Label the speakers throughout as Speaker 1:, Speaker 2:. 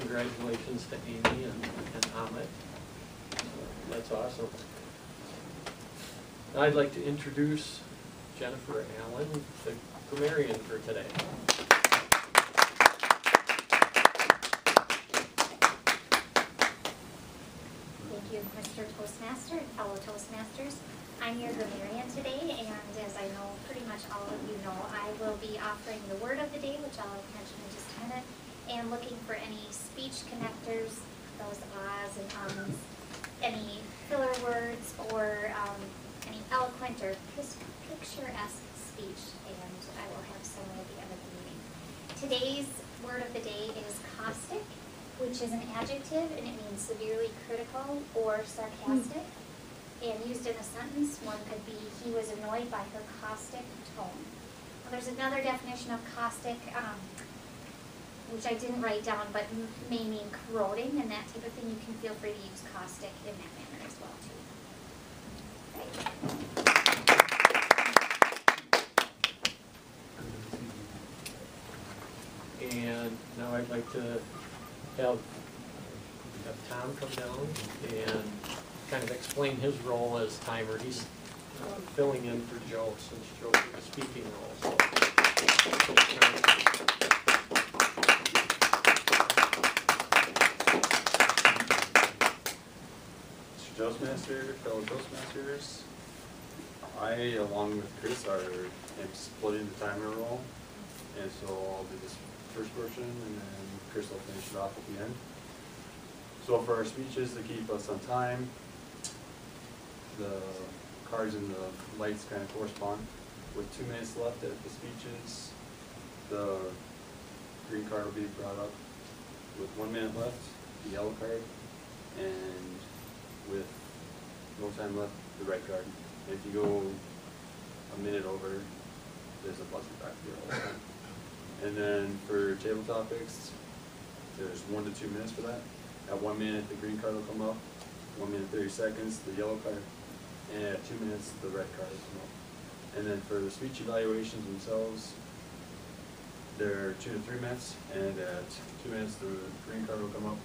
Speaker 1: congratulations to Amy and Amit. That's awesome. Now I'd like to introduce Jennifer Allen, the grammarian for today.
Speaker 2: Thank you, Mr. Toastmaster and fellow Toastmasters. I'm your grammarian today, and as I know pretty much all of you know, I will be offering the word of the day, which I'll mention in just a minute, and looking for any speech connectors, those ahs and ums, any filler words, or any eloquent or picturesque speech, and I will have some at the end of the meeting. Today's word of the day is caustic, which is an adjective, and it means severely critical or sarcastic. And used in a sentence, one could be, he was annoyed by her caustic tone. Well, there's another definition of caustic, which I didn't write down, but may mean corroding and that type of thing. You can feel free to use caustic in that manner as well, too. Right.
Speaker 1: And now I'd like to have Tom come down and kind of explain his role as timer. He's filling in for Joe since Joe's in the speaking role. So.
Speaker 3: Mr. Toastmaster, fellow Toastmasters, I, along with Chris, am splitting the timer role, and so I'll do this first portion, and then Chris will finish it off at the end. So for our speeches, to keep us on time, the cards and the lights kind of correspond. With 2 minutes left at the speeches, the green card will be brought up. With 1 minute left, the yellow card, and with no time left, the red card. And if you go a minute over, there's a buzzer back here all the time. And then for table topics, there's 1 to 2 minutes for that. At 1 minute, the green card will come up. 1 minute 30 seconds, the yellow card. And at 2 minutes, the red card will come up. And then for the speech evaluations themselves, they're 2 to 3 minutes. And at 2 minutes, the green card will come up.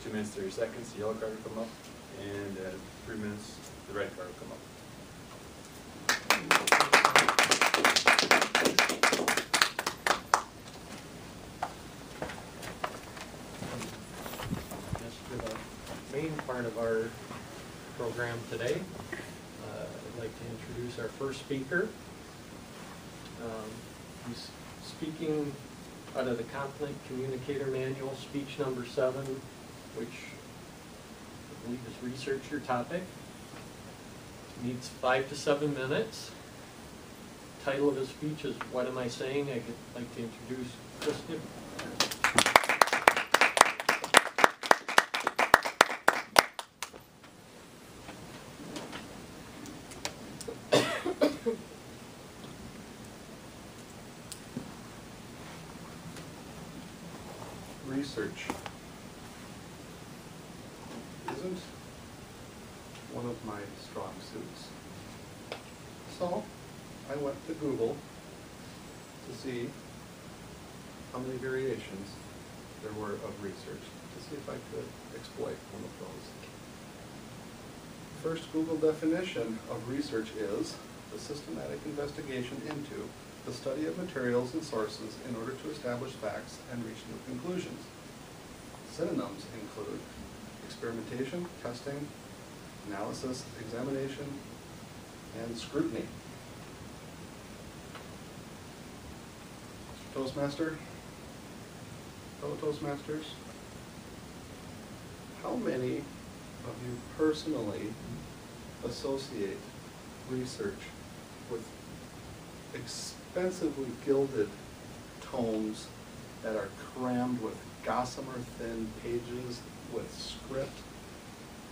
Speaker 3: 2 minutes 30 seconds, the yellow card will come up. And at 3 minutes, the red card will come up.
Speaker 1: Main part of our program today. I'd like to introduce our first speaker. He's speaking out of the Confident Communicator Manual, speech number 7, which I believe is research your topic. Needs 5 to 7 minutes. Title of his speech is What Am I Saying? I'd like to introduce Chris Gibb.
Speaker 4: Research isn't one of my strong suits. So I went to Google to see how many variations there were of research, to see if I could exploit one of those. First Google definition of research is the systematic investigation into the study of materials and sources in order to establish facts and reach new conclusions. Synonyms include experimentation, testing, analysis, examination, and scrutiny. Mr. Toastmaster, fellow Toastmasters, how many of you personally associate research with expensively gilded tomes that are crammed with gossamer thin pages with script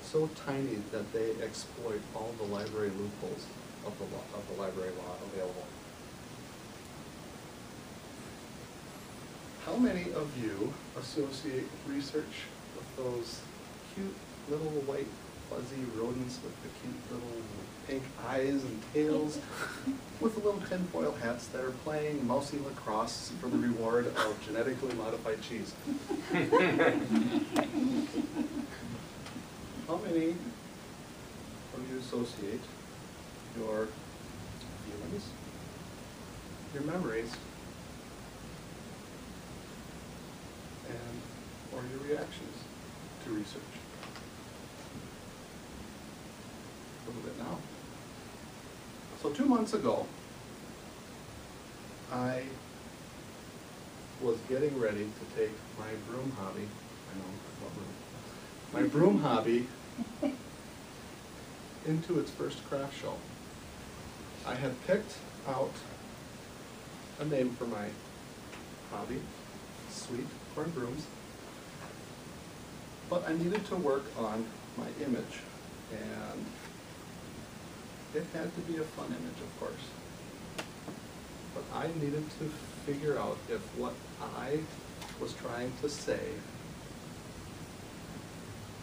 Speaker 4: so tiny that they exploit all the library loopholes of the library law available? How many of you associate research with those cute little white fuzzy rodents with the cute little pink eyes and tails, with the little tinfoil hats that are playing mousy lacrosse for the reward of genetically modified cheese. How many of you associate your feelings, your memories, and or your reactions to research? A little bit now. So 2 months ago, I was getting ready to take my broom hobby, I know, what broom, my broom hobby into its first craft show. I had picked out a name for my hobby, Sweet Corn Brooms, but I needed to work on my image, and it had to be a fun image, of course. But I needed to figure out if what I was trying to say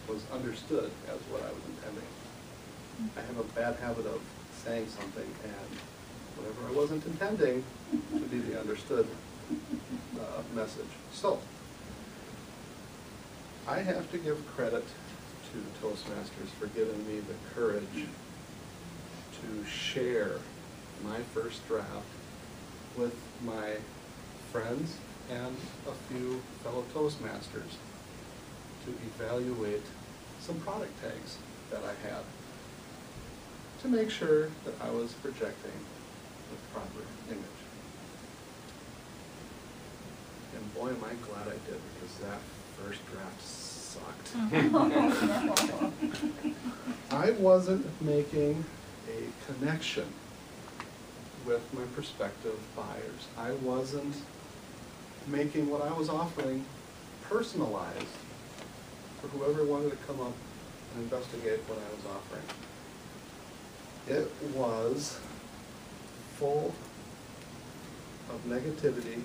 Speaker 4: was understood as what I was intending. I have a bad habit of saying something and whatever I wasn't intending to be the understood message. So, I have to give credit to Toastmasters for giving me the courage to share my first draft with my friends and a few fellow Toastmasters to evaluate some product tags that I had to make sure that I was projecting the proper image. And boy, am I glad I did, because that first draft sucked. I wasn't making a connection with my prospective buyers. I wasn't making what I was offering personalized for whoever wanted to come up and investigate what I was offering. It was full of negativity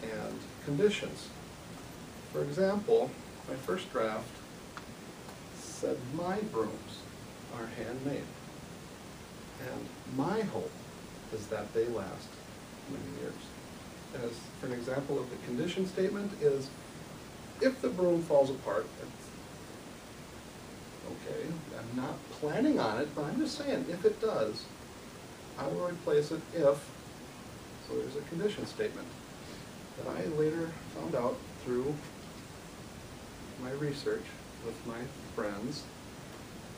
Speaker 4: and conditions. For example, my first draft said my brooms are handmade, and my hope is that they last many years. As for an example of the condition statement is, if the broom falls apart, it's okay. I'm not planning on it, but I'm just saying, if it does, I will replace it if, so there's a condition statement that I later found out through my research with my friends,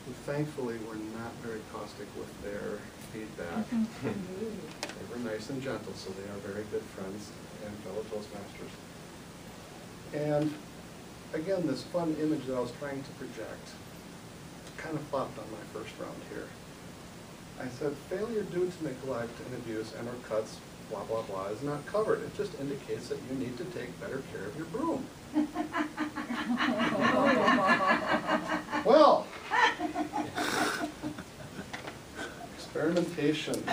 Speaker 4: who thankfully were not very caustic with their feedback. They were nice and gentle, so they are very good friends and fellow Toastmasters. And again, this fun image that I was trying to project kind of flopped on my first round here. I said, failure due to neglect and abuse and or cuts, blah, blah, blah, is not covered. It just indicates that you need to take better care of your broom. Well, experimentation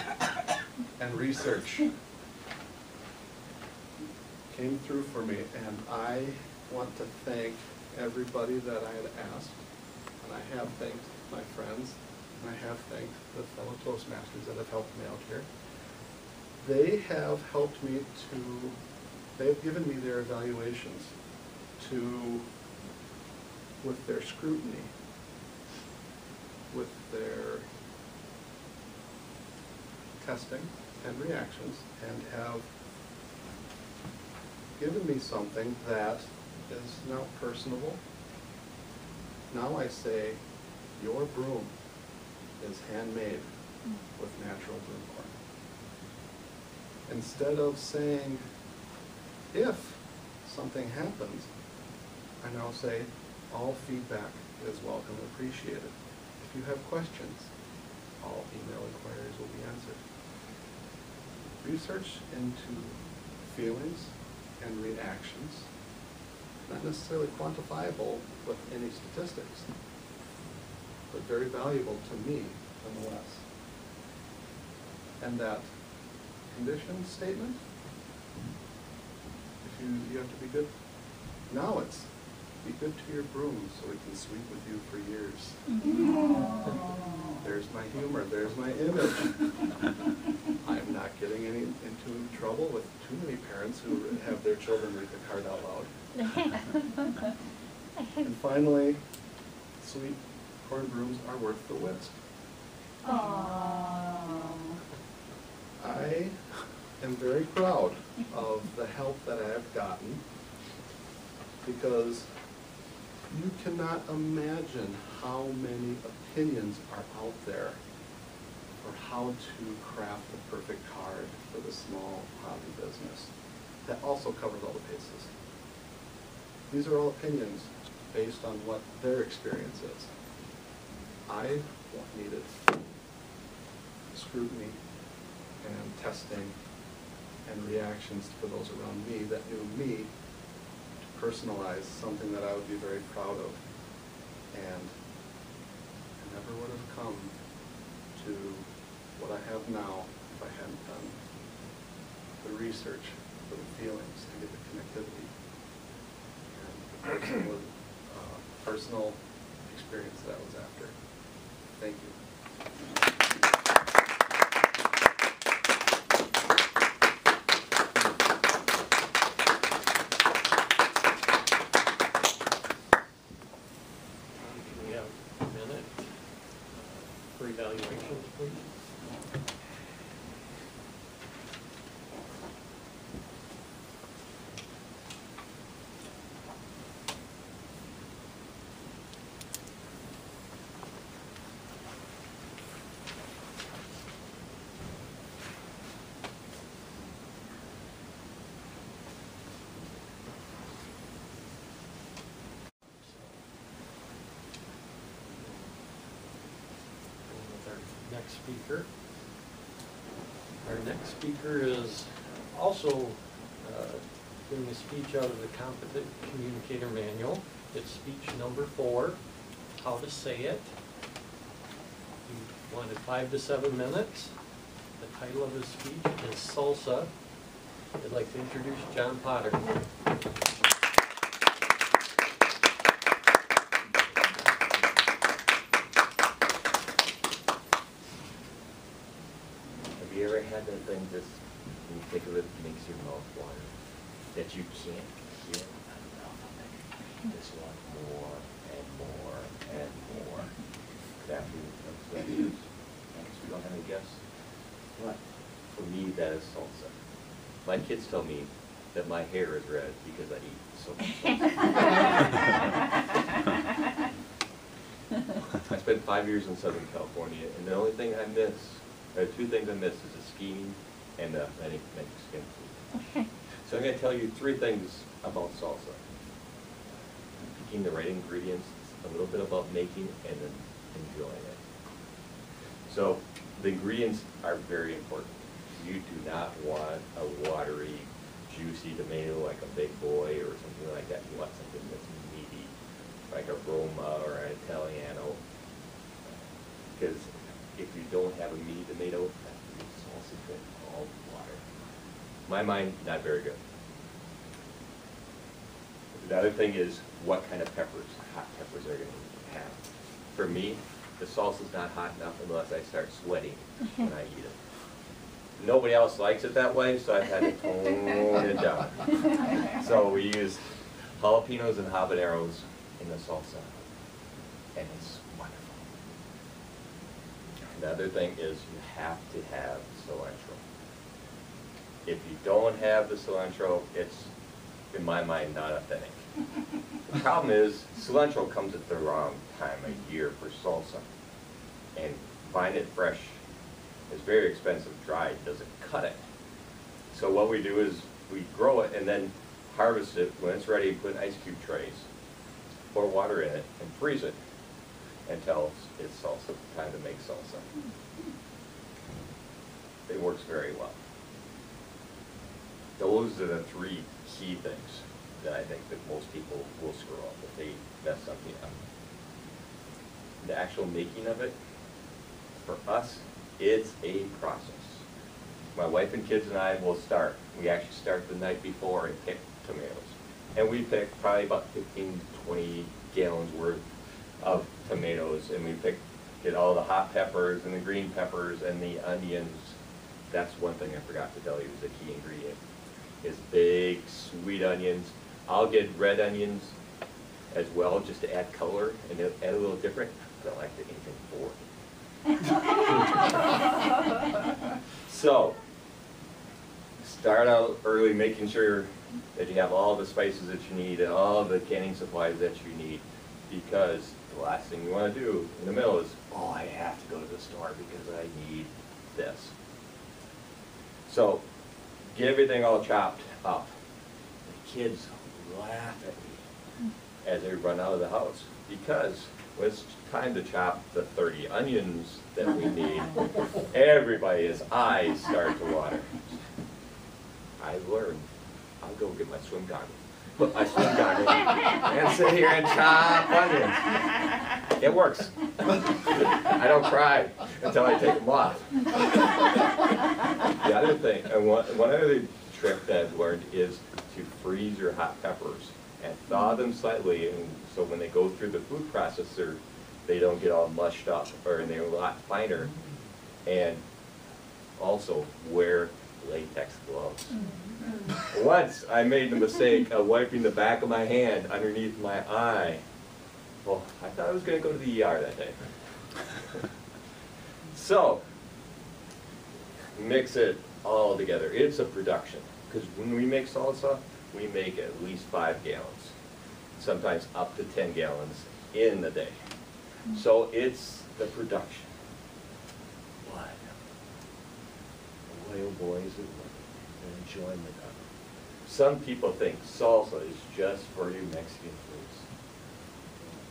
Speaker 4: and research came through for me, and I want to thank everybody that I had asked, and I have thanked my friends, and I have thanked the fellow Toastmasters that have helped me out here. They have helped me to, they've given me their evaluations to, with their scrutiny, with their testing and reactions, and have given me something that is now personable. Now I say, your broom is handmade with natural broom corn. Instead of saying, if something happens, I now say, all feedback is welcome and appreciated. If you have questions, all email inquiries will be answered. Research into feelings and reactions, not necessarily quantifiable with any statistics, but very valuable to me nonetheless. And that condition statement, if you have to be good, now it's Be good to your broom so we can sweep with you for years. There's my humor, there's my image. I'm not getting into trouble with too many parents who have their children read the card out loud. And finally, sweet corn brooms are worth the whisk. I am very proud of the help that I have gotten, because you cannot imagine how many opinions are out there for how to craft the perfect card for the small hobby business that also covers all the bases. These are all opinions based on what their experience is. I needed scrutiny and testing and reactions for those around me that knew me to personalize something that I would be very proud of. And I never would have come to what I have now if I hadn't done the research for the feelings to get the connectivity and the personal experience that I was after. Thank you.
Speaker 1: Can we have a minute for evaluations, please? With our next speaker. Our next speaker is also giving a speech out of the Competent Communicator Manual. It's speech number 4, how to say it. He wanted 5 to 7 minutes. The title of his speech is Salsa. I'd like to introduce John Potter.
Speaker 5: Have you ever had that thing just, when you think of it, makes your mouth water, that you can't get enough of it? You just want more and more and more. Good afternoon, Councilors. We don't have any guests? What? For me, that is salsa. My kids tell me that my hair is red because I eat so much salsa. I spent 5 years in Southern California, and the only thing I miss, or 2 things I miss, is the skiing and the Mexican food. So I'm going to tell you 3 things about salsa. Picking the right ingredients, a little bit about making, and then enjoying it. So the ingredients are very important. You do not want a watery, juicy tomato like a Big Boy or something like that. You want something that's meaty, like a Roma or an Italiano. Because if you don't have a meaty tomato, that salsa is going to all water. In my mind, not very good. The other thing is what kind of peppers, hot peppers are going to have. For me, the salsa's not hot enough unless I start sweating when I eat it. Nobody else likes it that way, so I've had to tone it down. So we use jalapenos and habaneros in the salsa, and it's wonderful. The other thing is you have to have cilantro. If you don't have the cilantro, it's, in my mind, not authentic. The problem is cilantro comes at the wrong time of year for salsa, and buying it fresh is very expensive. Dried doesn't cut it. So what we do is we grow it and then harvest it when it's ready, put in ice cube trays, pour water in it, and freeze it until it's salsa, time to make salsa. It works very well. Those are the 3 key things that I think that most people will screw up if they mess something up. The actual making of it, for us, it's a process. My wife and kids and I will start. We actually start the night before and pick tomatoes. And we picked probably about 15, 20 gallons worth of tomatoes, and we get all the hot peppers and the green peppers and the onions. That's one thing I forgot to tell you is the key ingredient, is big sweet onions. I'll get red onions as well, just to add color and add a little different. I don't like anything boring. So, start out early, making sure that you have all the spices that you need and all the canning supplies that you need, because the last thing you want to do in the middle is, oh, I have to go to the store because I need this. So, get everything all chopped up. The kids laugh at me as they run out of the house, because when it's time to chop the 30 onions that we need, everybody's eyes start to water. I've learned, I'll go get my swim goggles, put my swim goggles and sit here and chop onions. It works. I don't cry until I take them off. The other thing, one other trick that I've learned is to freeze your hot peppers and thaw them slightly, and so when they go through the food processor, they don't get all mushed up, or they're a lot finer. And also wear latex gloves. Once I made the mistake of wiping the back of my hand underneath my eye. Well, I thought I was going to go to the ER that day. So, mix it all together. It's a production, because when we make salsa, we make at least 5 gallons, sometimes up to 10 gallons in the day. So it's the production. But, boy, oh boy, is it an enjoyment of it. Some people think salsa is just for you Mexican foods.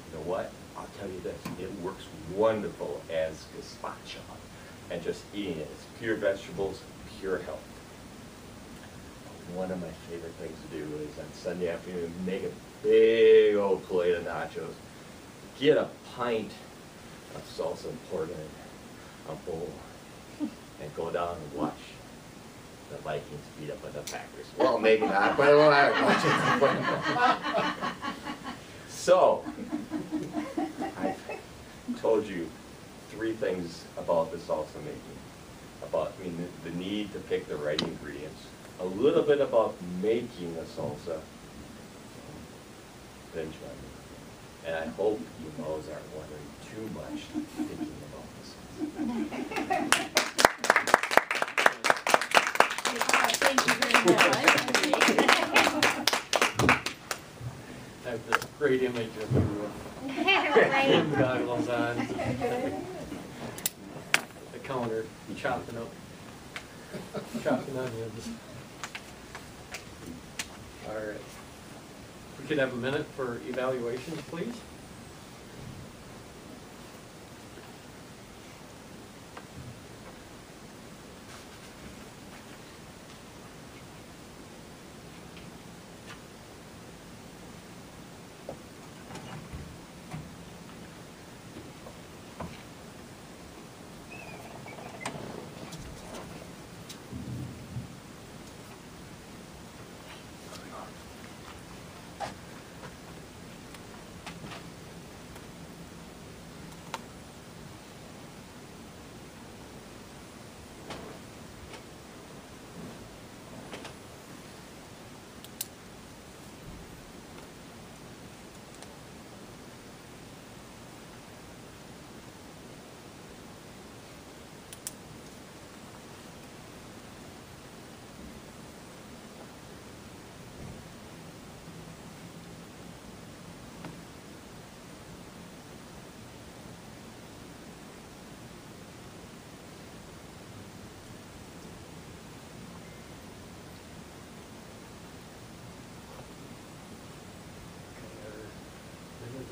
Speaker 5: You know what? I'll tell you this, it works wonderful as gazpacho, and just eating it. It's pure vegetables, pure health. One of my favorite things to do is on Sunday afternoon, make a big old plate of nachos. Get a pint of salsa and pour it in a bowl, and go down and watch the Vikings beat up on the Packers. Well, maybe not, but I watch it. So, I told you 3 things about the salsa making. About, the need to pick the right ingredients. A little bit about making the salsa. Then try it. And I hope you moms aren't wondering too much thinking about this.
Speaker 6: Thank you very much.
Speaker 1: I have this great image of you
Speaker 2: Right.
Speaker 1: with goggles on, the counter, chopping onions. All right. We could have a minute for evaluations, please.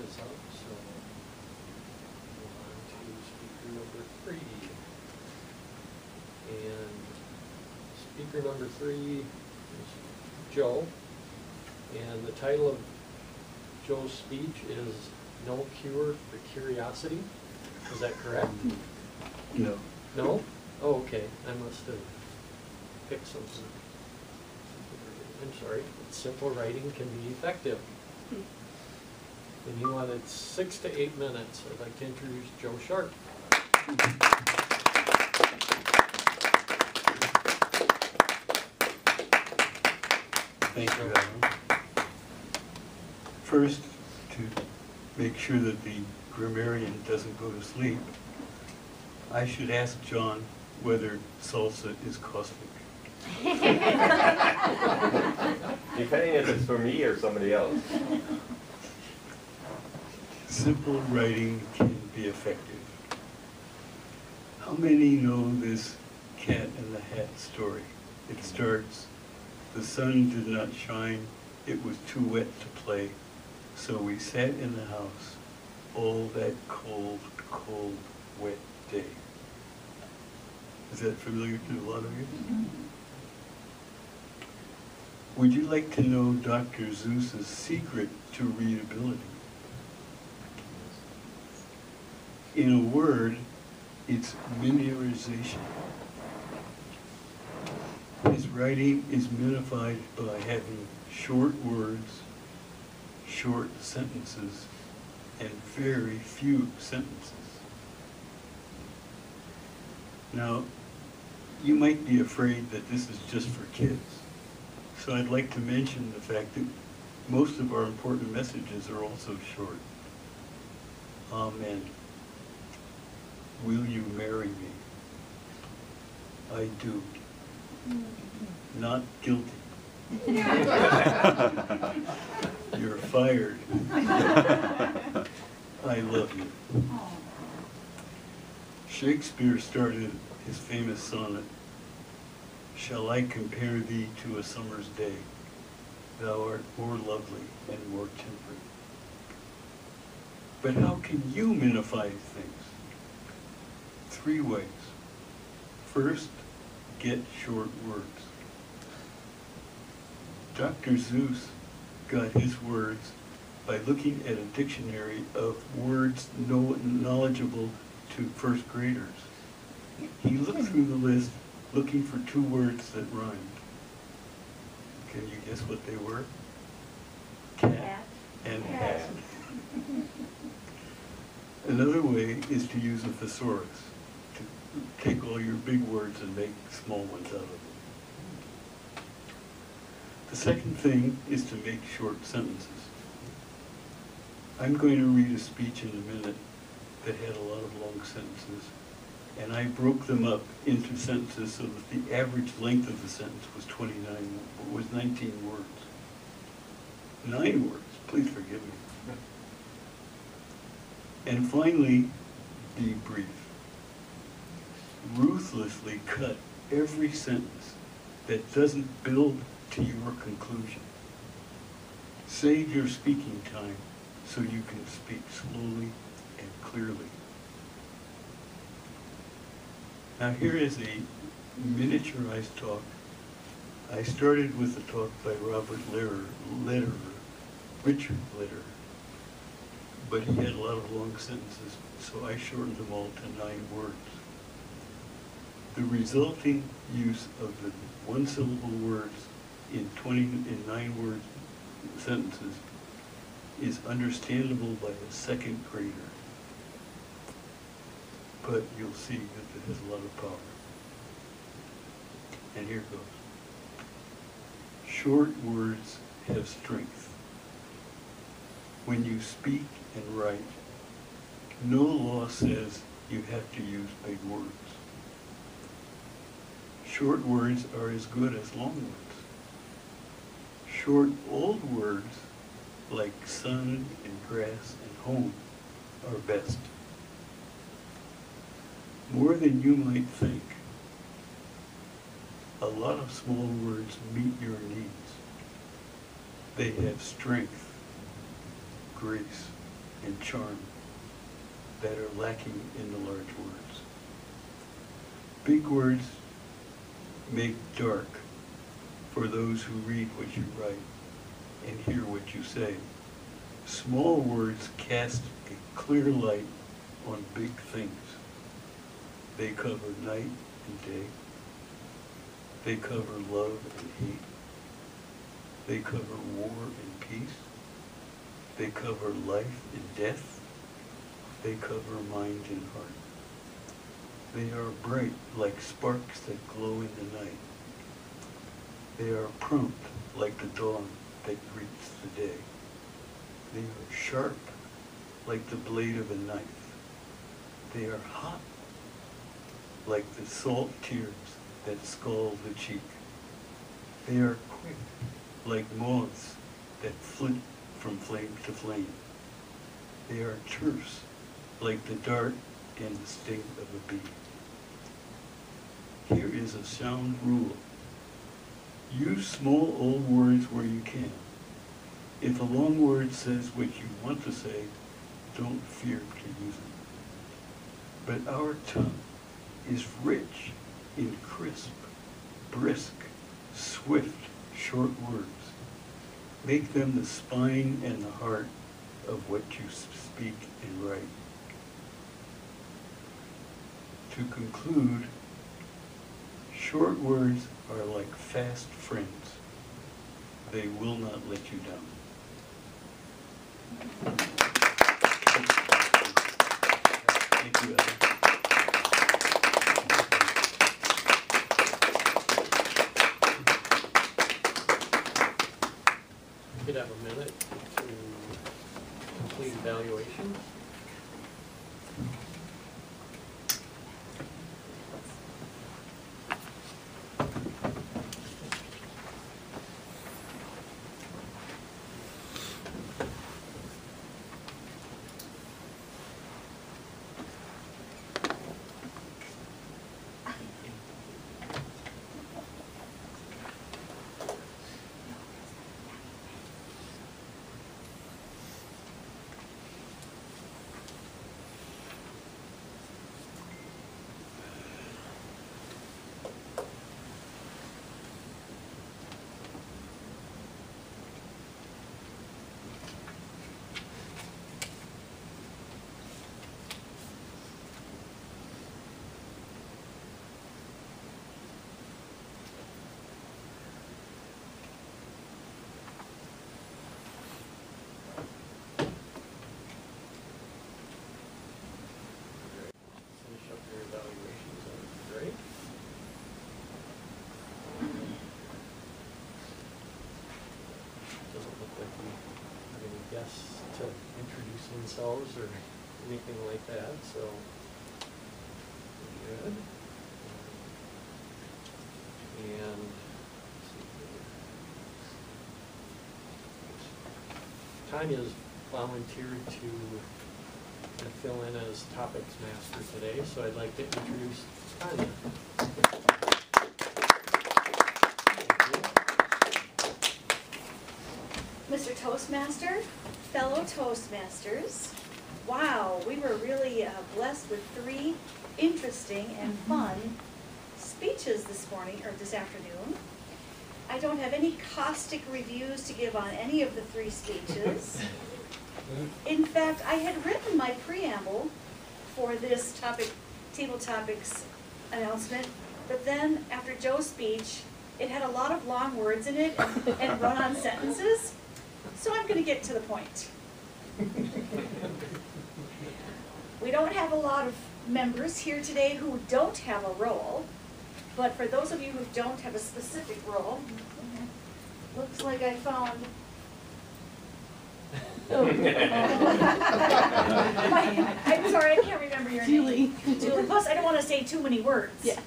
Speaker 1: This up, so move on to speaker number 3. And speaker number 3 is Joe, and the title of Joe's speech is No Cure for Curiosity. Is that correct?
Speaker 4: No.
Speaker 1: No? Oh, okay. I must have picked something. simple writing can be effective. And he wanted 6 to 8 minutes. I'd like to introduce Joe Sharp.
Speaker 7: Thank you, Alan. First, to make sure that the grammarian doesn't go to sleep, I should ask John whether salsa is caustic.
Speaker 5: Depending if it's for me or somebody else.
Speaker 7: Simple writing can be effective. How many know this Cat in the Hat story? It starts, "The sun did not shine, it was too wet to play, so we sat in the house all that cold, cold, wet day." Is that familiar to a lot of you? Would you like to know Dr. Seuss's secret to readability? In a word, it's miniaturization. His writing is minified by having short words, short sentences, and very few sentences. Now, you might be afraid that this is just for kids. So I'd like to mention the fact that most of our important messages are also short. Amen. Will you marry me? I do. Not guilty. You're fired. I love you. Shakespeare started his famous sonnet, "Shall I compare thee to a summer's day? Thou art more lovely and more temperate." But how can you minify things? 3 ways. First, get short words. Dr. Seuss got his words by looking at a dictionary of words knowledgeable to first graders. He looked through the list looking for 2 words that rhymed. Can you guess what they were? Cat and hat. Another way is to use a thesaurus, to take all your big words and make small ones out of them. The second thing is to make short sentences. I'm going to read a speech in a minute that had a lot of long sentences, and I broke them up into sentences so that the average length of the sentence was 19 words. 9 words, please forgive me. And finally, be brief. Ruthlessly cut every sentence that doesn't build to your conclusion. Save your speaking time so you can speak slowly and clearly. Now here is a miniaturized talk. I started with a talk by Robert Richard Lederer, but he had a lot of long sentences, so I shortened them all to 9 words. The resulting use of the 1-syllable words in 9-word sentences is understandable by a 2nd grader. But you'll see that it has a lot of power. And here goes. Short words have strength. When you speak and write, no law says you have to use big words. Short words are as good as long words. Short old words like sun and grass and home are best. More than you might think, a lot of small words meet your needs. They have strength, grace, and charm that are lacking in the large words. Big words make dark for those who read what you write and hear what you say. Small words cast a clear light on big things. They cover night and day. They cover love and hate. They cover war and peace. They cover life and death. They cover mind and heart. They are bright like sparks that glow in the night. They are prompt like the dawn that greets the day. They are sharp like the blade of a knife. They are hot like the salt tears that scald the cheek. They are quick like moths that flit from flame to flame. They are terse like the dart and the sting of a bee. Here is a sound rule. Use small old words where you can. If a long word says what you want to say, don't fear to use it. But our tongue is rich in crisp, brisk, swift, short words. Make them the spine and the heart of what you speak and write. To conclude, short words are like fast friends. They will not let you down. Thank you, Ellen.
Speaker 1: We could have a minute to complete evaluation. Finish up your evaluations, that would be great. Doesn't look like we have any guests to introduce themselves or anything like that, so good. And let's see here. Tanya's volunteered to fill in as topics master today, so I'd like to introduce Tanya.
Speaker 6: Mr. Toastmaster, fellow Toastmasters, wow, we were really blessed with 3 interesting and fun speeches this morning, or this afternoon. I don't have any caustic reviews to give on any of the 3 speeches. In fact, I had written my preamble for this table topics announcement, but then after Joe's speech, it had a lot of long words in it and run-on sentences, so I'm going to get to the point. We don't have a lot of members here today who don't have a role, but for those of you who don't have a specific role, looks like I found I'm sorry, I can't remember your name. Julie. Plus, I don't want to say too many words. Yeah.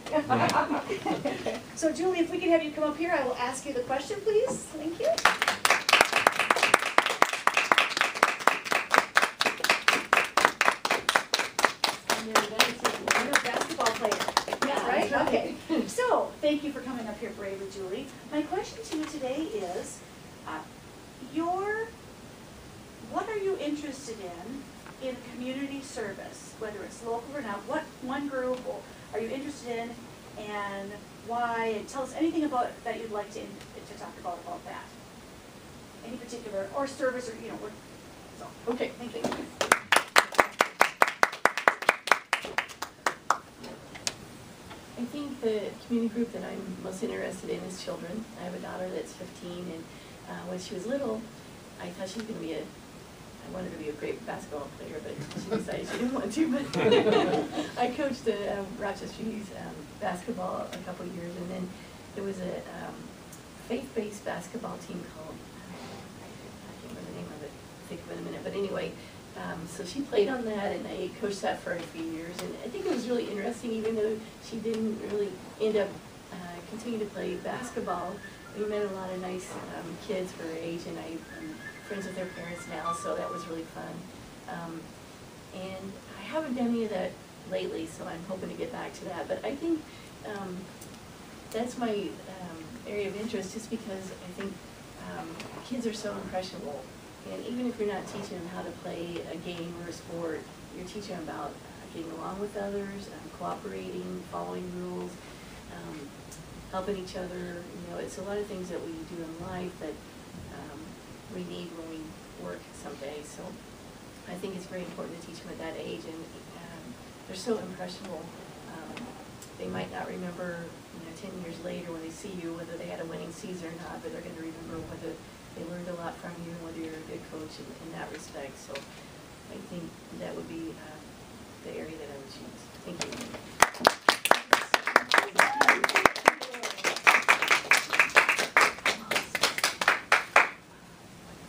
Speaker 6: So, Julie, if we could have you come up here, I will ask you the question, please. Thank you. You're a basketball player. Yeah, right? Okay. So, thank you for coming up here, bravely, Julie. My question to you today is, what are you interested in community service, whether it's local or not? What one group are you interested in, and why? And tell us anything about that you'd like to talk about that. Any particular or service or what? So okay, thank you.
Speaker 8: I think the community group that I'm most interested in is children. I have a daughter that's 15, and when she was little, I thought she was going to be I wanted her to be a great basketball player, but she decided she didn't want to. But I coached Rochester Youth basketball a couple of years, and then there was a faith-based basketball team called, I can't remember the name of it, I'll think of it in a minute, but anyway, so she played on that, and I coached that for a few years, and I think it was really interesting, even though she didn't really end up continuing to play basketball. We met a lot of nice kids her age, and I'm friends with their parents now, so that was really fun. And I haven't done any of that lately, so I'm hoping to get back to that. But I think that's my area of interest, just because I think kids are so impressionable. And even if you're not teaching them how to play a game or a sport, you're teaching them about getting along with others, cooperating, following rules, helping each other. You know, it's a lot of things that we do in life that we need when we work someday. So I think it's very important to teach them at that age, and they're so impressionable. They might not remember, 10 years later when they see you, whether they had a winning season or not, but they're going to remember whether they learned a lot from you and whether you're a good coach in that respect. So I think that would be the area that I would choose. Thank you.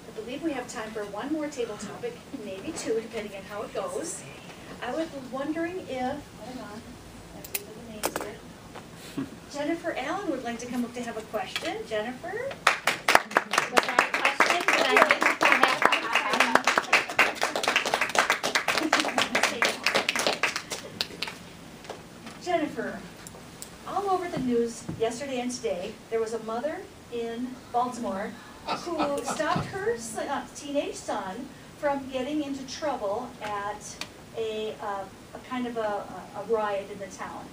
Speaker 6: I believe we have time for one more table topic, maybe two, depending on how it goes. I was wondering if, hold on, I have to look at the names here. Jennifer Allen would like to come up to have a question. Jennifer?
Speaker 2: Was that a question? Did I get
Speaker 6: Jennifer, all over the news yesterday and today, there was a mother in Baltimore who stopped her teenage son from getting into trouble at a kind of a riot in the town.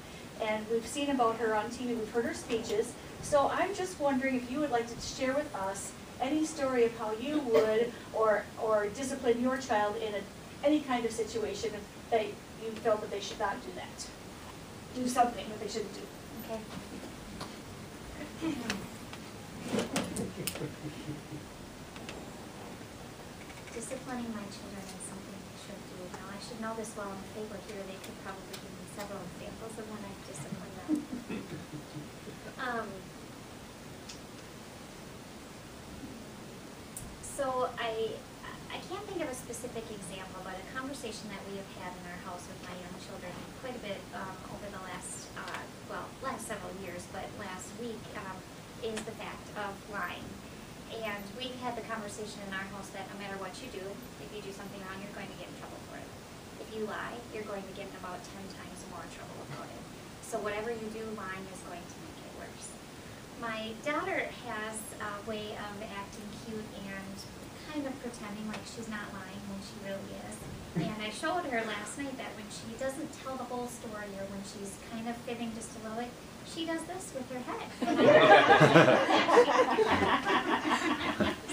Speaker 6: And we've seen about her on TV, we've heard her speeches. So I'm just wondering if you would like to share with us any story of how you would or discipline your child in any kind of situation that you felt that they should not do that. Do something that they shouldn't do.
Speaker 2: Okay. Disciplining my children is something I should do. Now, I should know this well, and if they were here, they could probably give me several examples of when I've disciplined them. So I can't think of a specific example, but a conversation that we have had in our house with my young children quite a bit over the last, last several years, but last week, is the fact of lying. And we've had the conversation in our house that no matter what you do, if you do something wrong, you're going to get in trouble for it. If you lie, you're going to get in about 10 times more trouble about it. So whatever you do, lying is going to make it worse. My daughter has a way of acting cute and kind of pretending like she's not lying when she really is. And I showed her last night that when she doesn't tell the whole story or when she's kind of fibbing just a little bit, she does this with her head.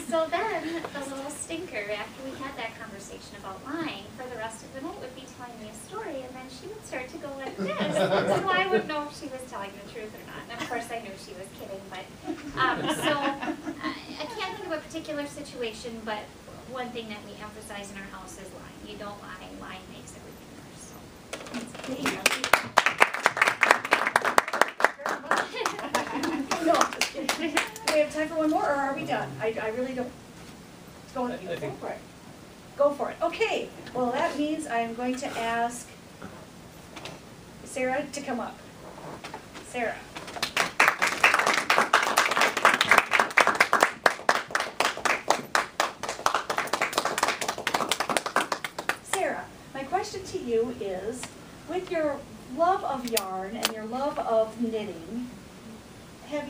Speaker 2: So then, the little stinker, after we had that conversation about lying, for the rest of the night would be telling me a story, and then she would start to go like this. So I would know if she was telling the truth or not. And of course, I knew she was kidding, but, so I can't think of a particular situation, but one thing that we emphasize in our house is lying. You don't lie, lying makes everything worse, so.
Speaker 6: No, I'm just kidding. Do we have time for one more, or are we done? I really don't. Go for it. Go for it. Okay. Well, that means I'm going to ask Sarah to come up. Sarah. Sarah, my question to you is, with your love of yarn and your love of knitting, have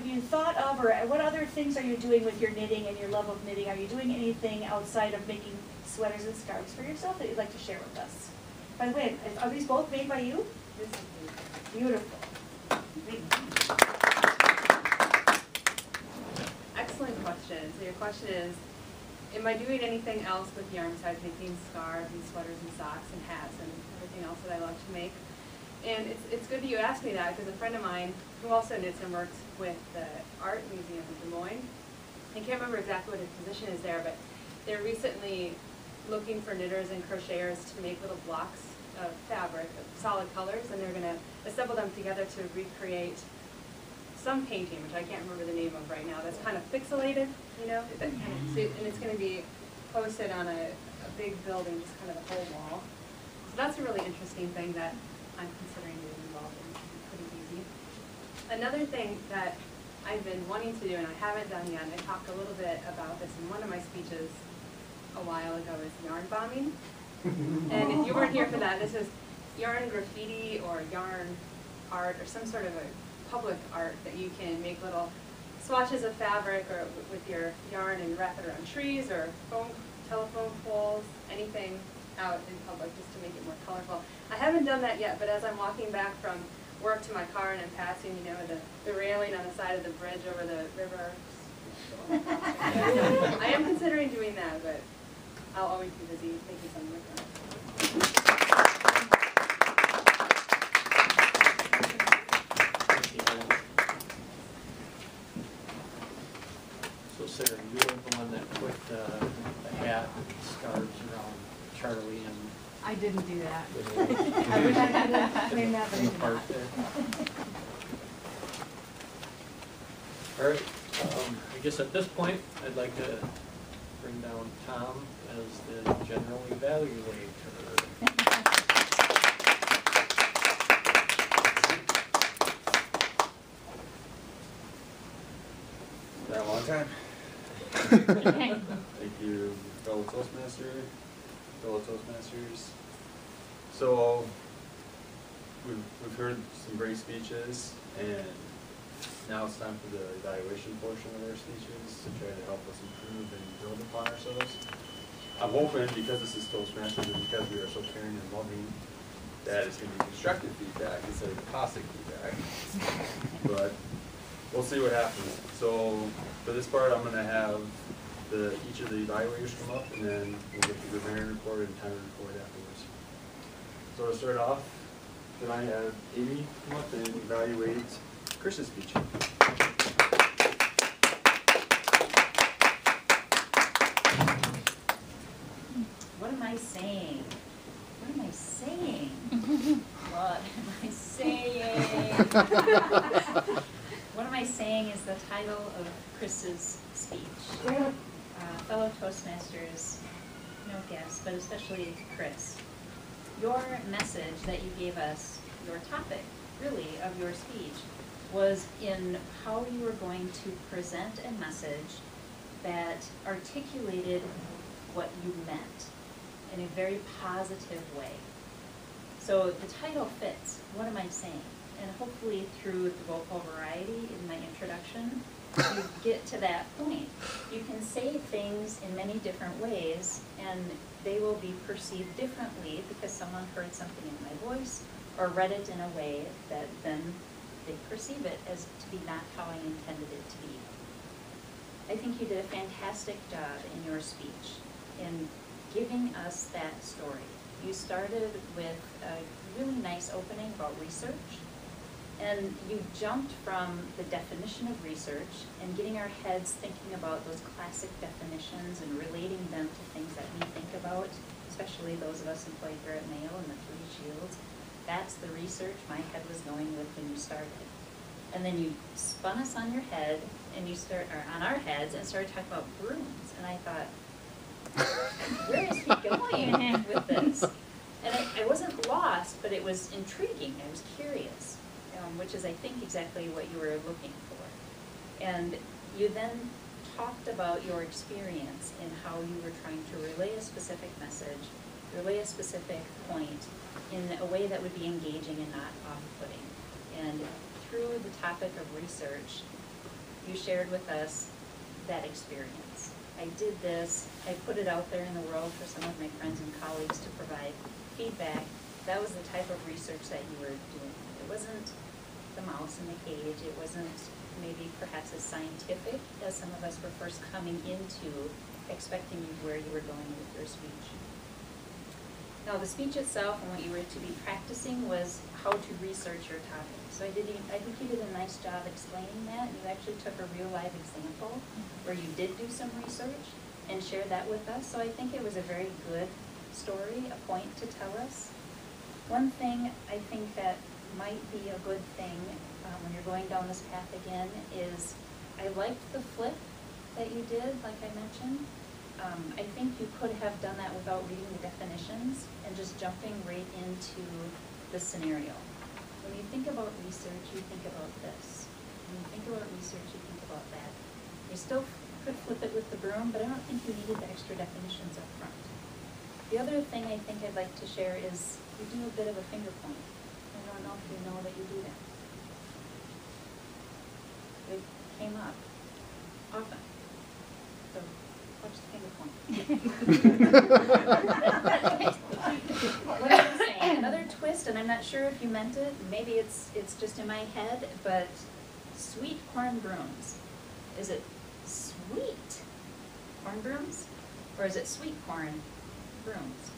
Speaker 6: you thought of, or what other things are you doing with your knitting and your love of knitting? Are you doing anything outside of making sweaters and scarves for yourself that you'd like to share with us? By the way, are these both made by you? Beautiful.
Speaker 9: Excellent question. So your question is, am I doing anything else with yarn besides making scarves and sweaters and socks and hats and everything else that I love to make? And it's good that you asked me that, because a friend of mine who also knits and works with the Art Museum in Des Moines I can't remember exactly what his position is there, but they're recently looking for knitters and crocheters to make little blocks of fabric, of solid colors, and they're gonna assemble them together to recreate some painting, which I can't remember the name of right now, that's kind of pixelated, you know, that kind of, and it's gonna be posted on a big building, just kind of a whole wall. So that's a really interesting thing that I'm considering getting involved in. It's pretty easy. Another thing that I've been wanting to do and I haven't done yet, and I talked a little bit about this in one of my speeches a while ago, is yarn bombing. And if you weren't here for that, this is yarn graffiti or yarn art or some sort of a public art that you can make little swatches of fabric or with your yarn and wrap it around trees or telephone poles, anything out in public just to make it more colorful. I haven't done that yet, but as I'm walking back from work to my car and I'm passing, you know, the railing on the side of the bridge over the river, I am considering doing that, but I'll always be busy making something like that.
Speaker 1: So Sarah, you were the one that put the hat and the scarves around Charlie and
Speaker 8: I didn't do that.
Speaker 1: the
Speaker 8: I wish I had claimed that, but I
Speaker 1: in the
Speaker 8: did
Speaker 1: park
Speaker 8: not.
Speaker 1: there. All right, I guess at this point, I'd like to bring down Tom as the general evaluator.
Speaker 3: Been a long time. Thank you, fellow Toastmasters. So, we've heard some great speeches, and now it's time for the evaluation portion of our speeches to try to help us improve and build upon ourselves. I'm hoping, because this is Toastmasters and because we are so caring and loving, that it's going to be constructive feedback instead of caustic feedback. But we'll see what happens. So for this part, I'm going to have each of the evaluators come up, and then we'll get the Grammarian report and time report afterwards. So to start off, then I have Amy come up and evaluate Chris's speech.
Speaker 10: What am I saying? What am I saying? What am I saying? What am I saying is the title of Chris's speech. Fellow Toastmasters, no guests, but especially Chris. Your message that you gave us, your topic, really, of your speech, was in how you were going to present a message that articulated what you meant in a very positive way. So the title fits. What am I saying? And hopefully through the vocal variety in my introduction, you get to that point. You can say things in many different ways, and they will be perceived differently because someone heard something in my voice or read it in a way that then they perceive it as to be not how I intended it to be. I think you did a fantastic job in your speech in giving us that story. You started with a really nice opening about research, and you jumped from the definition of research and getting our heads thinking about those classic definitions and relating them to things that we think about, especially those of us employed here at Mayo and the Three Shields. That's the research my head was going with when you started. And then you spun us on your head, and you on our heads, and started talking about brooms. And I thought, where is he going with this? And I wasn't lost, but it was intriguing. I was curious, which is, I think, exactly what you were looking for. And you then talked about your experience in how you were trying to relay a specific message, relay a specific point in a way that would be engaging and not off-putting. And through the topic of research, you shared with us that experience. I did this, I put it out there in the world for some of my friends and colleagues to provide feedback. That was the type of research that you were doing. It wasn't the mouse in the cage, it wasn't maybe perhaps as scientific as some of us were first coming into expecting where you were going with your speech. Now, the speech itself and what you were to be practicing was how to research your topic. So I think you did a nice job explaining that. You actually took a real live example where you did do some research and shared that with us. So I think it was a very good story, a point to tell us. One thing I think that might be a good thing when you're going down this path again is I liked the flip that you did, like I mentioned. I think you could have done that without reading the definitions and just jumping right into the scenario. When you think about research, you think about this. When you think about research, you think about that. You still could flip it with the broom, but I don't think you needed the extra definitions up front. The other thing I think I'd like to share is you do a bit of a finger point. I don't know if you know that you do that. It came up often. So watch the finger point. What am I saying? Another twist, and I'm not sure if you meant it. Maybe it's just in my head, but sweet corn brooms. Is it sweet corn brooms, or is it sweet corn brooms?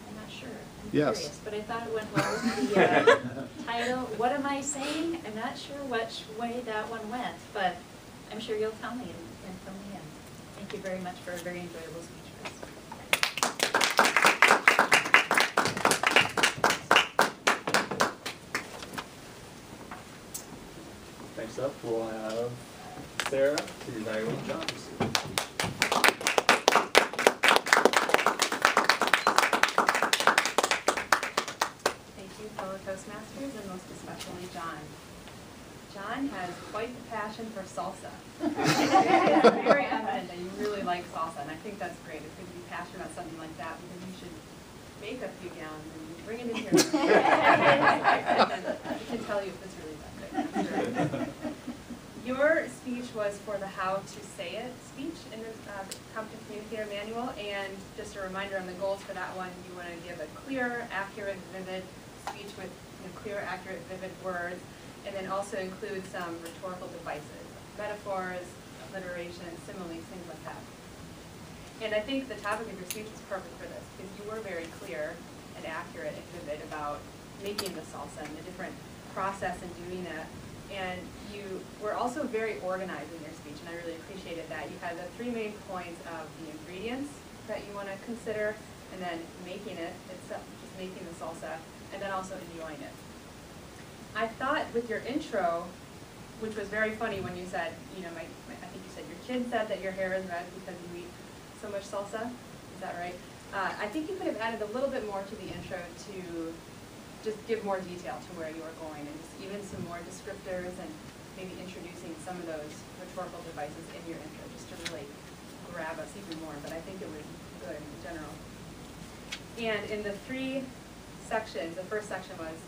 Speaker 10: I'm not sure. I'm
Speaker 4: Yes.
Speaker 10: curious, but I thought it went well with the title. What am I saying? I'm not sure which way that one went, but I'm sure you'll tell me and fill me in. Thank you very much for a very enjoyable speech, Chris.
Speaker 3: Next up, we'll have Sarah to evaluate John's.
Speaker 9: Thank you, fellow Toastmasters, and most especially John. John has quite the passion for salsa. It's very evident that you really like salsa, and I think that's great. It's good to be passionate about something like that, because you should make a few gallons and bring it in here. And I can tell you if it's really that good. I'm sure. Your speech was for the How to Say It speech in the Competent Communicator Manual, and just a reminder on the goals for that one, you want to give a clear, accurate, vivid speech with clear, accurate, vivid words, and then also include some rhetorical devices, metaphors, alliteration, similes, things like that. And I think the topic of your speech was perfect for this, because you were very clear and accurate and vivid about making the salsa and the different process in doing that. And you were also very organized in your speech, and I really appreciated that. You had the 3 main points of the ingredients that you want to consider, and then making it itself, just making the salsa, and then also enjoying it. I thought with your intro, which was very funny when you said, you know, I think you said your kid said that your hair is red because you eat so much salsa. Is that right? I think you could have added a little bit more to the intro to just give more detail to where you are going, and just even some more descriptors, and maybe introducing some of those rhetorical devices in your intro, just to really grab us even more. But I think it was good in general. And in the 3 sections, the first section was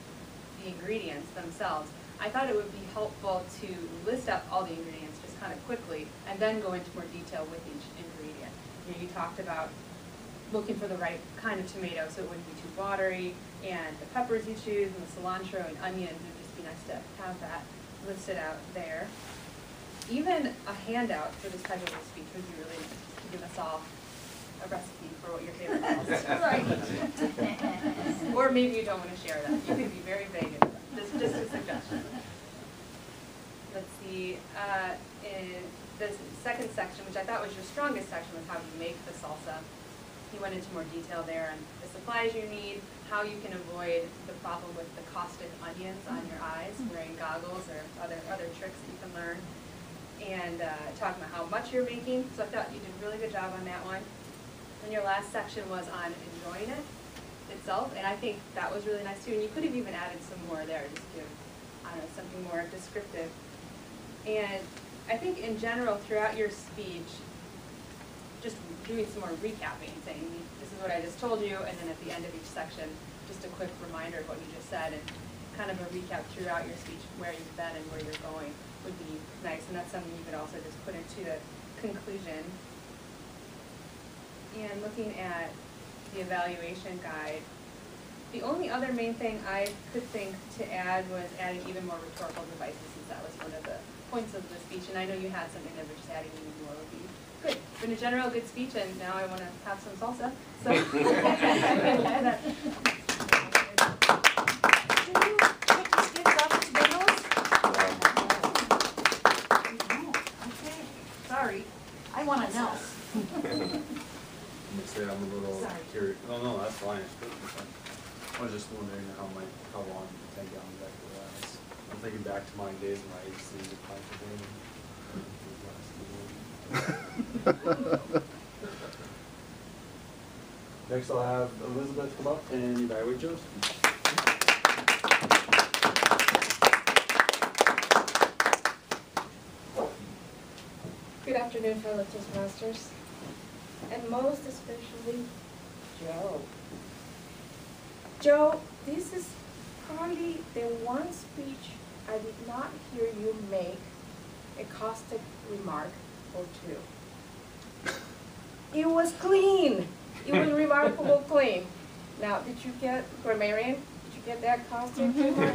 Speaker 9: the ingredients themselves. I thought it would be helpful to list out all the ingredients just kind of quickly, and then go into more detail with each ingredient. You talked about looking for the right kind of tomato so it wouldn't be too watery, and the peppers you choose, and the cilantro and onions. It would just be nice to have that listed out there. Even a handout for this type of a speech would be really nice to give us all a recipe for what your favorite meal is. Right. Or maybe you don't want to share that. You could be very vague in that. This is just a suggestion. Let's see. In the second section, which I thought was your strongest section, was how you make the salsa. You went into more detail there on the supplies you need, how you can avoid the problem with the caustic onions on your eyes, wearing goggles or other tricks that you can learn, and talking about how much you're making. So I thought you did a really good job on that one. And your last section was on enjoying it itself, and I think that was really nice too. And you could have even added some more there, just to give, I don't know, something more descriptive. And I think in general, throughout your speech, just doing some more recapping, saying this is what I just told you, and then at the end of each section, just a quick reminder of what you just said, and kind of a recap throughout your speech, where you've been and where you're going would be nice, and that's something you could also just put into the conclusion. And looking at the evaluation guide, the only other main thing I could think to add was adding even more rhetorical devices, since that was one of the points of the speech, and I know you had something there, but just adding even more would be good. It's been a general good speech, and now I want to have some salsa. So.
Speaker 6: Do you get to skip Robert's videos? Okay, sorry. I want to know.
Speaker 3: I'm gonna say I'm a little
Speaker 6: Sorry.
Speaker 3: curious. No, no, that's fine. It's perfectly fine. I was just wondering how long you think I'll be back to last. I'm thinking back to my days when I used to use a pipe of Next, I'll have Elizabeth come up and evaluate Joseph.
Speaker 11: Good afternoon, fellow Toastmasters, and most especially Joe. Joe, this is probably the one speech I did not hear you make a caustic remark or two. It was clean. It was remarkable clean. Now, did you get grammarian? Did you get that caustic remark?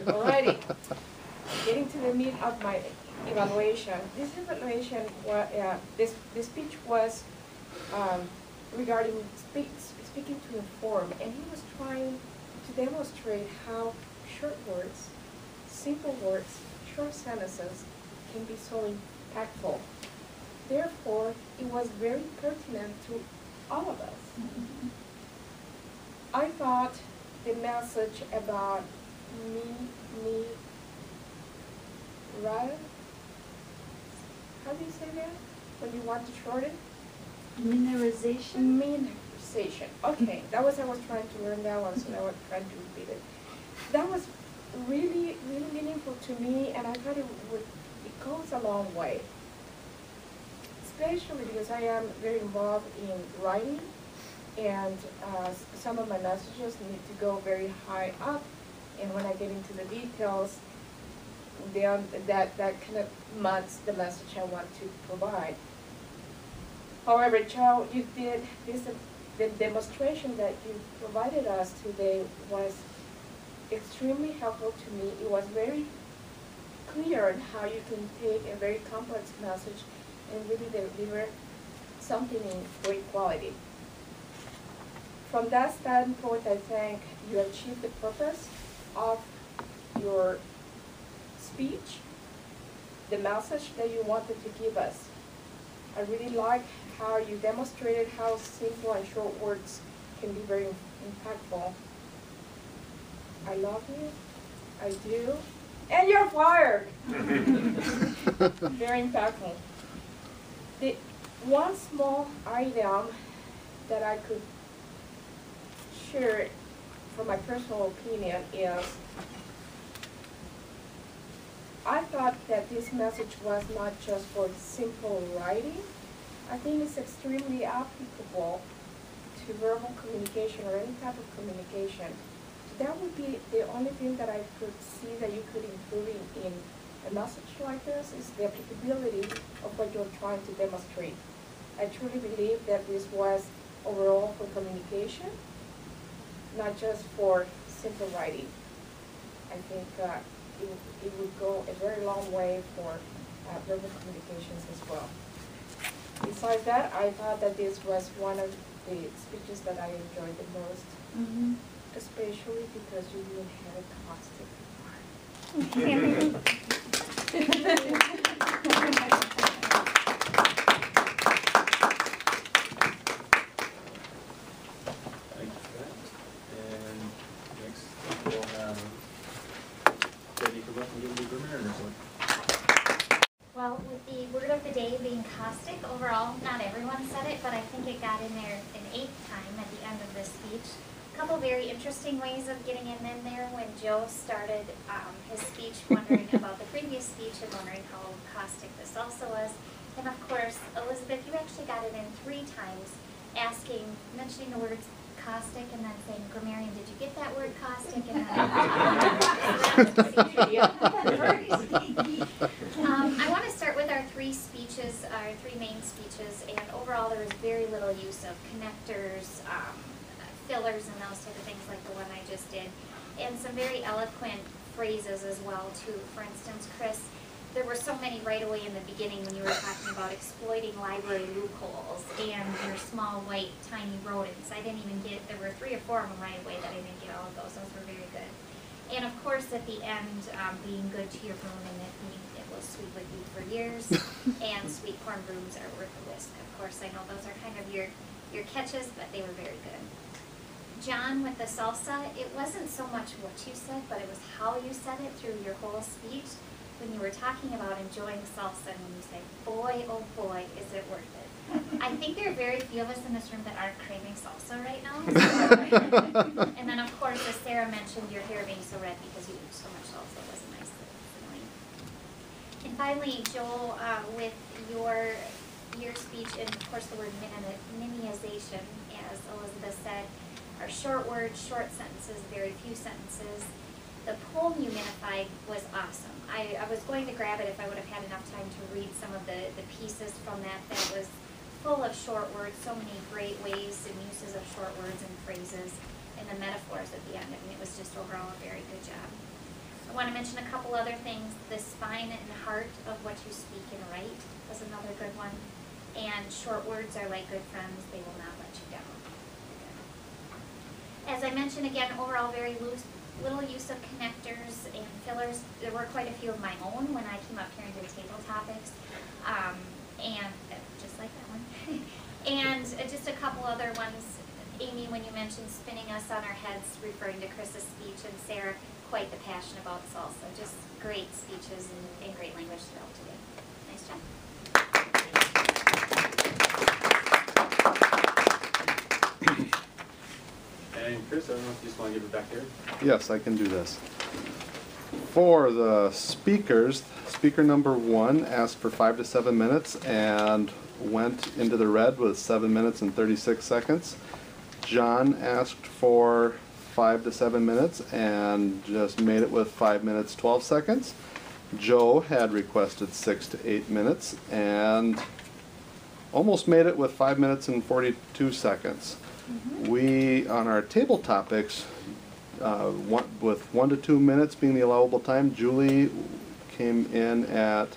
Speaker 11: Alrighty. Getting to the meat of my evaluation. This evaluation, this speech was regarding speaking to inform, and he was trying to demonstrate how short words, simple words, short sentences can be so impactful. Therefore, it was very pertinent to all of us. I thought the message about right? How do you say that? When you want to shorten?
Speaker 6: Mineralization.
Speaker 11: Mineralization. Okay, that was I was trying to learn that one, so I was trying to repeat it. That was really, really meaningful to me, and I thought it goes a long way. Especially because I am very involved in writing, and some of my messages need to go very high up, and when I get into the details, then that kind of muds the message I want to provide. However, Joe, you did this. The demonstration that you provided us today was extremely helpful to me. It was very clear on how you can take a very complex message and really deliver something in great quality. From that standpoint, I think you achieved the purpose of your speech, the message that you wanted to give us. I really like how you demonstrated how simple and short words can be very impactful. I love you. I do. And you're fired! Very impactful. The one small item that I could share from my personal opinion is I thought that this message was not just for simple writing. I think it's extremely applicable to verbal communication or any type of communication. That would be the only thing that I could see that you could include in a message like this is the applicability of what you're trying to demonstrate. I truly believe that this was overall for communication, not just for simple writing. I think it would go a very long way for verbal communications as well. Besides that, I thought that this was one of the speeches that I enjoyed the most, especially because you didn't have a caustic remark.
Speaker 3: Thank you for that. And next, we'll have Debbie come up and give the grammarian report.
Speaker 2: Well, with the word of the day being caustic, overall, not everyone said it, but I think it got in there an 8th time at the end of this speech. A couple very interesting ways of getting in there when Joe started his speech, wondering about the previous speech and wondering how caustic this also was. And of course, Elizabeth, you actually got it in 3 times, mentioning the words caustic and then saying, grammarian, did you get that word caustic? And I want to start with our 3 speeches, our 3 main speeches, and overall there was very little use of connectors, fillers, and those type of things like the one I just did, and some very eloquent phrases as well too. For instance, Chris, there were so many right away in the beginning when you were talking about exploiting library loopholes and your small white tiny rodents. I didn't even get, there were 3 or 4 of them right away that I didn't get all of those. Those were very good. And of course, at the end, being good to your broom and it will sweet with you for years. And sweet corn brooms are worth the whisk. Of course, I know those are kind of your catches, but they were very good. John, with the salsa, it wasn't so much what you said, but it was how you said it through your whole speech. When you were talking about enjoying salsa, and when you say, boy, oh boy, is it worth it. I think there are very few of us in this room that aren't craving salsa right now. And then, of course, as Sarah mentioned, your hair being so red because you ate so much salsa wasn't nice. Annoying. And finally, Joel, with your speech, and of course the word minimization, as Elizabeth said, are short words, short sentences, very few sentences. The poem you minified was awesome. I was going to grab it if I would have had enough time to read some of the pieces from that was full of short words, so many great ways and uses of short words and phrases, and the metaphors at the end. I mean, it was just overall a very good job. I want to mention a couple other things. The spine and heart of what you speak and write was another good one. And short words are like good friends, they will not let you down. As I mentioned again, overall very loose, little use of connectors and fillers. There were quite a few of my own when I came up here and did table topics. And just like that one. And just a couple other ones. Amy, when you mentioned spinning us on our heads, referring to Chris's speech, and Sarah, quite the passion about salsa. Just great speeches and great language throughout today. Nice job.
Speaker 3: And Chris, I don't know if you just want to give it back here.
Speaker 4: Yes, I can do this. For the speakers, speaker number 1 asked for 5 to 7 minutes and went into the red with 7 minutes and 36 seconds. John asked for 5 to 7 minutes and just made it with 5 minutes 12 seconds. Joe had requested 6 to 8 minutes and almost made it with 5 minutes and 42 seconds. We, on our table topics, with 1 to 2 minutes being the allowable time, Julie came in at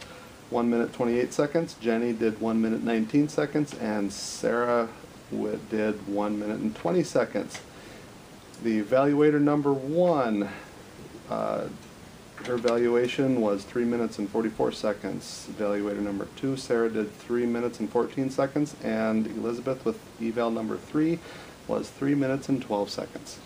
Speaker 4: 1 minute 28 seconds, Jenny did 1 minute 19 seconds, and Sarah did 1 minute and 20 seconds. The evaluator number 1, her evaluation was 3 minutes and 44 seconds. Evaluator number 2, Sarah, did 3 minutes and 14 seconds, and Elizabeth with eval number 3 was 3 minutes and 12 seconds.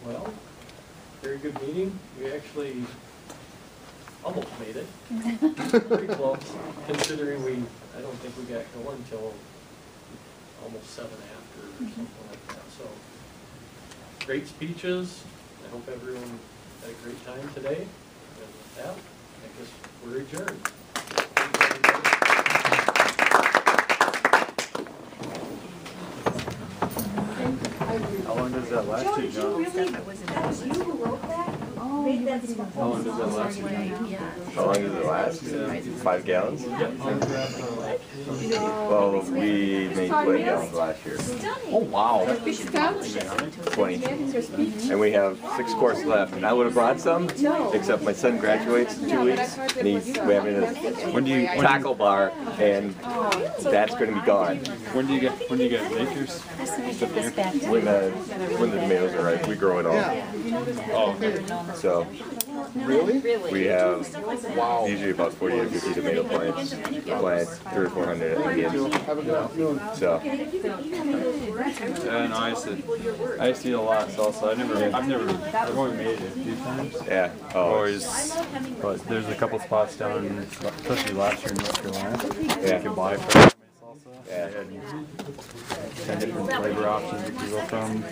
Speaker 1: Well, very good meeting. We actually almost made it. Pretty close, considering I don't think we got going until almost 7 after or something like that. So, great speeches. I hope everyone had a great time today. And with that, I guess we're adjourned.
Speaker 3: How long does that last you, John?
Speaker 6: That was you who wrote that? Made that small.
Speaker 3: How long does that last you, John?
Speaker 5: How long does it last? 5 gallons? Well, we made 20 gallons last year.
Speaker 11: Oh, wow.
Speaker 5: 20. And we have 6 courses left. And I would have brought some, except my son graduates in 2 weeks, and we're having a tackle bar, and that's going to be gone.
Speaker 3: When do you get acres?
Speaker 5: When the tomatoes are ripe, we grow it all.
Speaker 3: Oh, okay.
Speaker 5: So
Speaker 4: Really?
Speaker 5: we have usually about 40 to 50 tomato plants. Plant 300 or 400 at the end.
Speaker 4: Have a good afternoon.
Speaker 5: So
Speaker 3: Yeah, no, I used to eat a lot of salsa. I've only made it a few times.
Speaker 5: yeah.
Speaker 3: But there's a couple spots down, especially last year in North Carolina.
Speaker 5: Yeah.
Speaker 3: You can buy for salsa.
Speaker 5: Yeah.
Speaker 3: They had 10 different flavor options you could go from